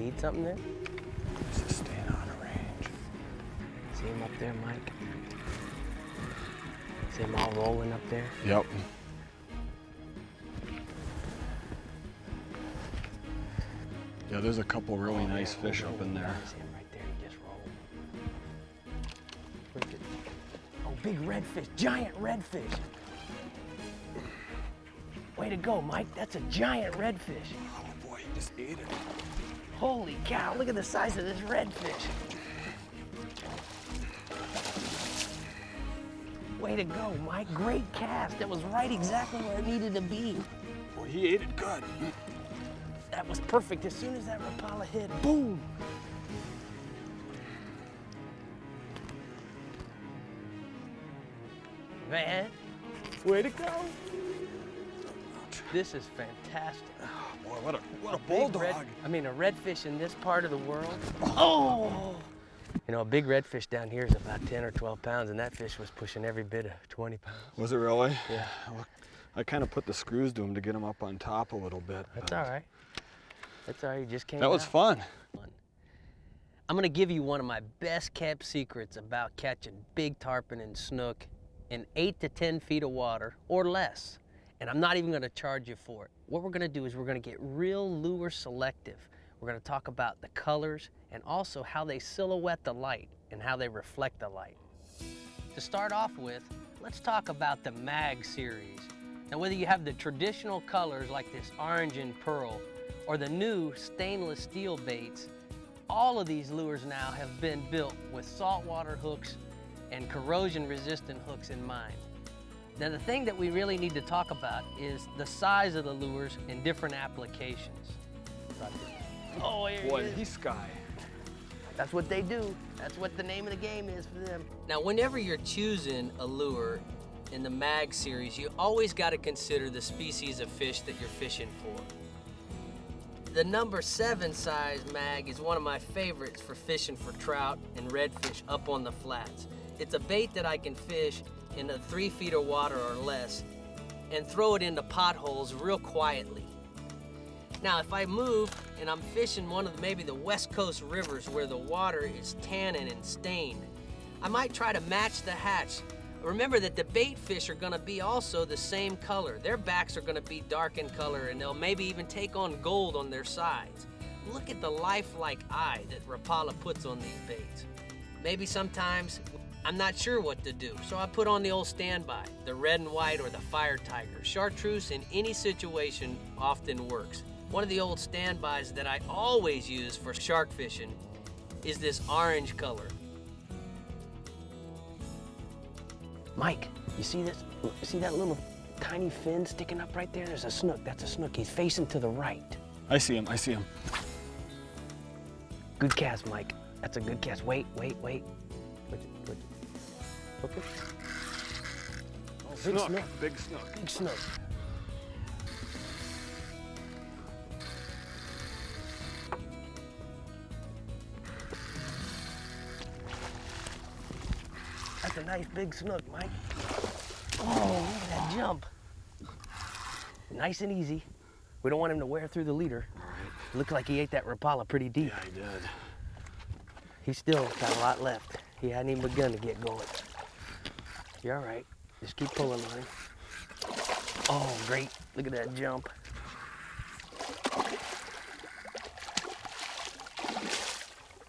need something there? He's just staying on a range. See him up there, Mike? See him all rolling up there? Yep. Yeah, there's a couple really nice fish up in there. See him right there, he just rolled. Look at, oh, big redfish, giant redfish. Way to go, Mike, that's a giant redfish. Oh boy, he just ate it. Holy cow, look at the size of this redfish. Way to go, Mike, great cast. That was right exactly where it needed to be. Boy, he ate it good. That was perfect. As soon as that Rapala hit, boom. Man, way to go. This is fantastic. Oh, boy, what a bulldog. A redfish in this part of the world. Oh! You know, a big redfish down here is about 10 or 12 pounds, and that fish was pushing every bit of 20 pounds. Was it really? Yeah. Well, I kind of put the screws to him to get him up on top a little bit. That's all right. That's all right, you just came That was fun. I'm gonna give you one of my best kept secrets about catching big tarpon and snook in 8 to 10 feet of water or less. And I'm not even gonna charge you for it. What we're gonna do is we're gonna get real lure selective. We're gonna talk about the colors and also how they silhouette the light and how they reflect the light. To start off with, let's talk about the Mag series. Now, whether you have the traditional colors like this orange and pearl or the new stainless steel baits, all of these lures now have been built with saltwater hooks and corrosion-resistant hooks in mind. Now, the thing that we really need to talk about is the size of the lures in different applications. Oh, here Boy, he is. he's sky. That's what they do. That's what the name of the game is for them. Now, whenever you're choosing a lure in the Mag series, you always got to consider the species of fish that you're fishing for. The number 7 size Mag is one of my favorites for fishing for trout and redfish up on the flats. It's a bait that I can fish in 3 feet of water or less and throw it into potholes real quietly. Now, if I move and I'm fishing one of maybe the West Coast rivers where the water is tannin and stained, I might try to match the hatch. Remember that the bait fish are gonna be also the same color. Their backs are gonna be dark in color and they'll maybe even take on gold on their sides. Look at the lifelike eye that Rapala puts on these baits. Maybe sometimes I'm not sure what to do, so I put on the old standby, the red and white or the fire tiger. Chartreuse in any situation often works. One of the old standbys that I always use for shark fishing is this orange color. Mike, you see this? See that little tiny fin sticking up right there? There's a snook. That's a snook. He's facing to the right. I see him. I see him. Good cast, Mike. That's a good cast. Wait. Hook it. Oh, big snook. Big snook. Big snook. That's a nice big snook, Mike. Oh, look at that jump. Nice and easy. We don't want him to wear through the leader. All right. Looked like he ate that Rapala pretty deep. Yeah, he did. He's still got a lot left. He hadn't even begun to get going. You're all right. Just keep pulling on him. Oh, great. Look at that jump.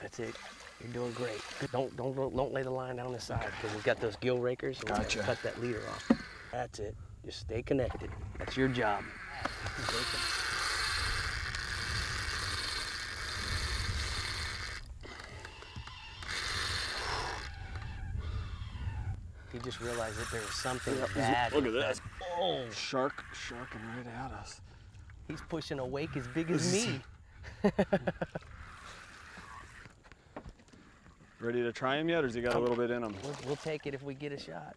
That's it. You're doing great. Don't lay the line down the side because we've got those gill rakers. And Gotcha. cut that leader off. That's it. Just stay connected. That's your job. You just realized that there was something bad. Look at this. Oh, sharking right at us. He's pushing a wake as big as me. Ready to try him yet, or has he got a little bit in him? We'll take it if we get a shot.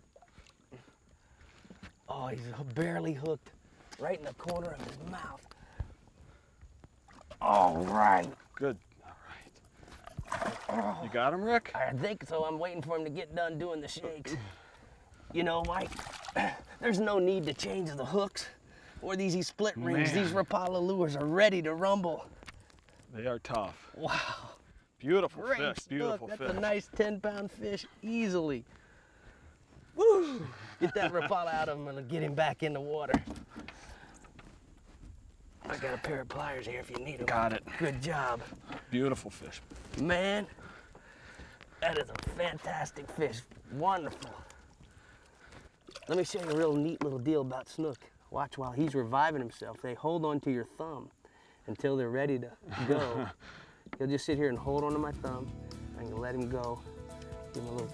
Oh, he's barely hooked right in the corner of his mouth. All right. Good. All right. You got him, Rick? I think so. I'm waiting for him to get done doing the shakes. You know, Mike, there's no need to change the hooks or these split rings. Man. These Rapala lures are ready to rumble. They are tough. Wow. Beautiful Great fish, beautiful snook. fish. That's a nice 10-pound fish easily. Woo! Get that Rapala out of him and get him back in the water. I got a pair of pliers here if you need them. Got it. Good job. Beautiful fish. Man, that is a fantastic fish. Wonderful. Let me show you a real neat little deal about snook. Watch while he's reviving himself. They hold on to your thumb until they're ready to go. He'll just sit here and hold on to my thumb. I'm gonna let him go. Give him a little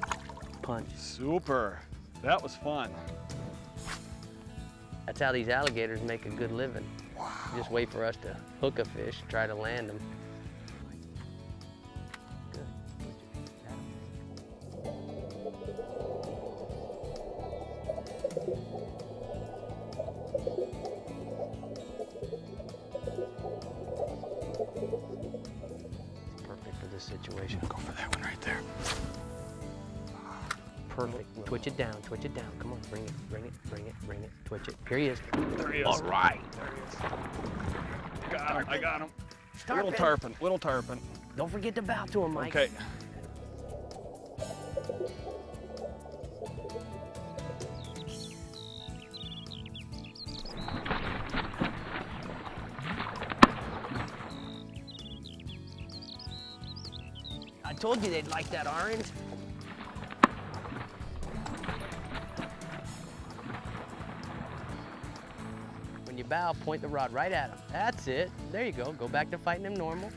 punch. Super. That was fun. That's how these alligators make a good living. Wow. Just wait for us to hook a fish, try to land them. Good. Perfect for this situation. Go for that one right there. Perfect. Twitch it down, twitch it down. Come on, bring it, bring it, bring it, bring it. Twitch it. Here he is. There he is. All right. There he is. Got him, I got him. Tarpon. Little tarpon, little tarpon. Don't forget to bow to him, Mike. Okay. I told you they'd like that orange. When you bow, point the rod right at him. That's it. There you go. Go back to fighting him normal.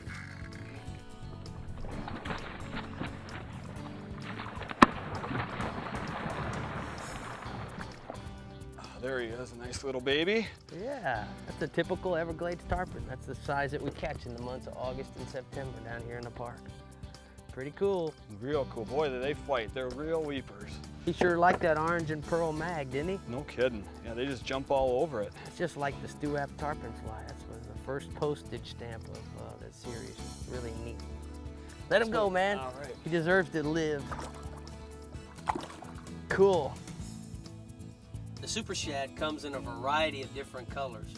There he is, a nice little baby. Yeah, that's a typical Everglades tarpon. That's the size that we catch in the months of August and September down here in the park. Pretty cool. Real cool. Boy, do they fight. They're real weepers. He sure liked that orange and pearl mag, didn't he? No kidding. Yeah, they just jump all over it. It's just like the Stewap tarpon fly. That's the first postage stamp of that series. Really neat. Let him go, man. All right. He deserves to live. Cool. The Super Shad comes in a variety of different colors.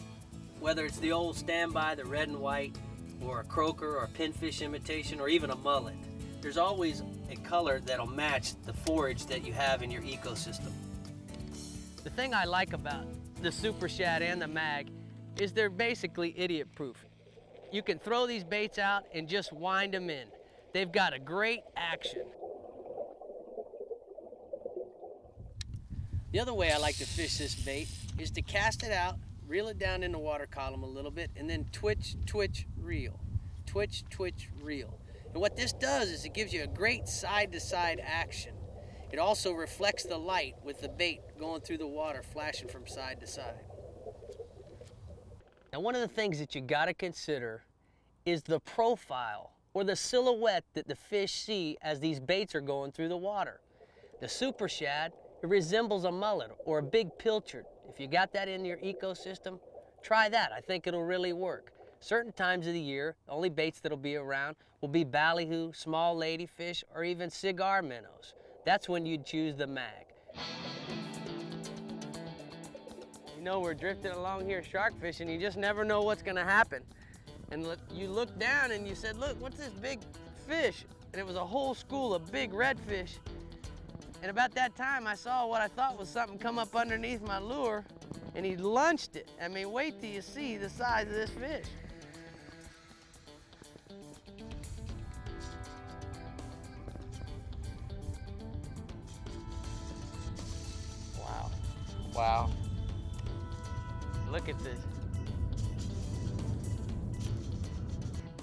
Whether it's the old standby, the red and white, or a croaker, or a pinfish imitation, or even a mullet. There's always a color that'll match the forage that you have in your ecosystem. The thing I like about the Super Shad and the mag is they're basically idiot-proof. You can throw these baits out and just wind them in. They've got a great action. The other way I like to fish this bait is to cast it out, reel it down in the water column a little bit, and then twitch, twitch, reel. Twitch, twitch, reel. And what this does is it gives you a great side-to-side action. It also reflects the light with the bait going through the water, flashing from side to side. Now, one of the things that you gotta consider is the profile or the silhouette that the fish see as these baits are going through the water. The Super Shad, it resembles a mullet or a big pilchard. If you got that in your ecosystem, try that. I think it'll really work. Certain times of the year, the only baits that'll be around will be ballyhoo, small ladyfish, or even cigar minnows. That's when you'd choose the mag. You know, we're drifting along here shark fishing, you just never know what's gonna happen. And you look down and you said, look, what's this big fish? And it was a whole school of big redfish. And about that time, I saw what I thought was something come up underneath my lure, and he lunched it. I mean, wait till you see the size of this fish. Wow. Wow. Look at this.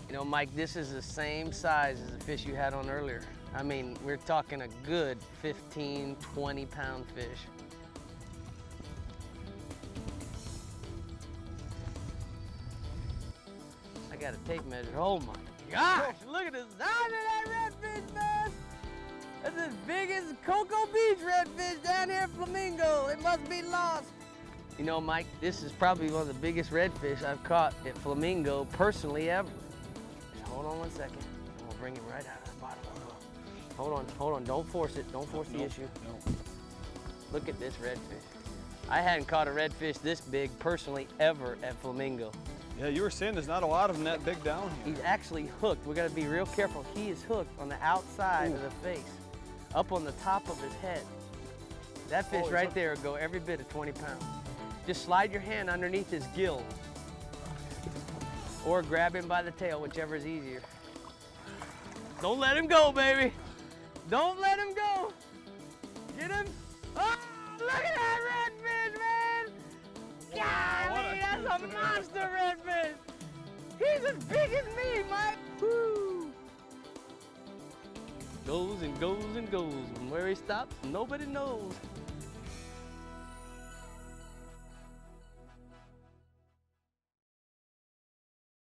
You know, Mike, this is the same size as the fish you had on earlier. I mean, we're talking a good 15, 20-pound fish. I got a tape measure. Oh my gosh, look at the size of that redfish, man. That's as big as Cocoa Beach redfish down here in Flamingo. It must be lost. You know, Mike, this is probably one of the biggest redfish I've caught at Flamingo personally ever. Just hold on one second. I'm gonna bring him right out of the bottom. Hold on, don't force it. Don't force the issue. No. Look at this redfish. I hadn't caught a redfish this big personally ever at Flamingo. Yeah, you were saying there's not a lot of them that big down here. He's actually hooked. We gotta be real careful. He is hooked on the outside of the face, up on the top of his head. That fish right there will go every bit of 20 pounds. Just slide your hand underneath his gill, or grab him by the tail, whichever is easier. Don't let him go, baby. Don't let him go. Get him. Oh, look at that redfish, man. Golly, that's a monster redfish. He's as big as me, Mike. Woo. Goes and goes and goes. And where he stops, nobody knows.